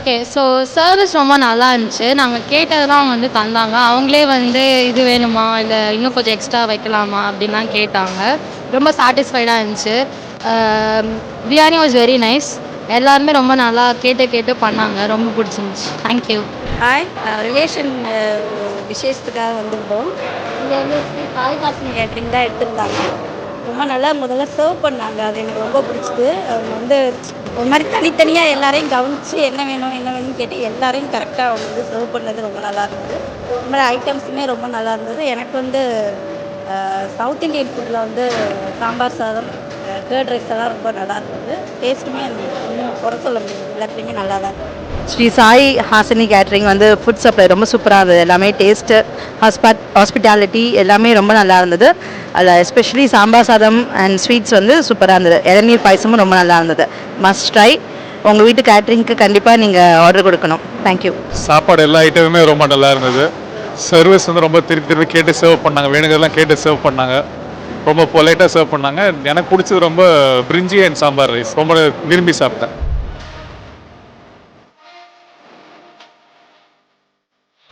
Okay. So service ரொம்ப நல்லா இருந்துச்சு. நாங்க கேட்டதெல்லாம் அவங்க வந்து தந்தாங்க. அவங்களே வந்து இது வேணுமா? இல்ல இன்னும் கொஞ்சம் எக்ஸ்ட்ரா வைக்கலாமா? அப்படின்லாம் கேட்டாங்க. ரொம்ப சாட்டிஸ்ஃபைடா இருந்துச்சு. அ பிரியாணி வாஸ் வெரி நைஸ். எல்லாருமே ரொம்ப நல்லா கேட்டு கேட்டு பண்ணாங்க. ரொம்ப பிடிச்சிருந்துச்சு. Thank you. ஹாய், ரிலேஷன் விசேஷத்துக்காக வந்திருந்தோம். இங்கே வந்து காளிதாசன் கேட்ரிங் தான் எடுத்திருந்தாங்க. ரொம்ப நல்லா முதல்ல சர்வ் பண்ணாங்க. அது எனக்கு ரொம்ப பிடிச்சிது. அவங்க வந்து ஒரு மாதிரி தனித்தனியாக எல்லாரையும் கவனித்து என்ன வேணும் என்ன வேணும்னு கேட்டு எல்லாரையும் கரெக்டாக அவங்க வந்து சர்வ் பண்ணது ரொம்ப நல்லா இருந்தது. இந்த மாதிரி ஐட்டம்ஸுமே ரொம்ப நல்லா இருந்தது. எனக்கு வந்து சவுத் இண்டியன் ஃபுட்டில் வந்து சாம்பார் சாதம், கேர்ட் ரைஸ் எல்லாம் ரொம்ப நல்லா இருந்தது. டேஸ்ட்டுமே ஒன்றும் குறை சொல்ல முடியாது. எல்லாத்துலேயுமே நல்லா தான் இருந்தது. ஸ்ரீ சாய் ஹாசினி கேட்ரிங் வந்து ஃபுட் சப்ளை ரொம்ப சூப்பராக இருந்தது. எல்லாமே டேஸ்ட்டு, ஹாஸ்பிட்டாலிட்டி எல்லாமே ரொம்ப நல்லா இருந்தது. அதில் எஸ்பெஷலி சாம்பார் சாதம் அண்ட் ஸ்வீட்ஸ் வந்து சூப்பராக இருந்தது. இளநீர் பாயசமும் ரொம்ப நல்லா இருந்தது. Must try. உங்கள் வீட்டு கேட்ரிங்க்கு கண்டிப்பாக நீங்கள் ஆர்டர் கொடுக்கணும். தேங்க்யூ. சாப்பாடு எல்லா ஐட்டமுமே ரொம்ப நல்லா இருந்தது. சர்வீஸ் வந்து ரொம்ப திருப்பி திருப்பி கேட்டு சர்வ் பண்ணாங்க. வேணுங்கிறதெல்லாம் கேட்டு சர்வ் பண்ணாங்க. ரொம்ப பொலைட்டாக சர்வ் பண்ணாங்க. எனக்கு பிடிச்சது ரொம்ப பிரிஞ்சி அண்ட் சாம்பார் ரைஸ் ரொம்ப விரும்பி சாப்பிட்டேன்.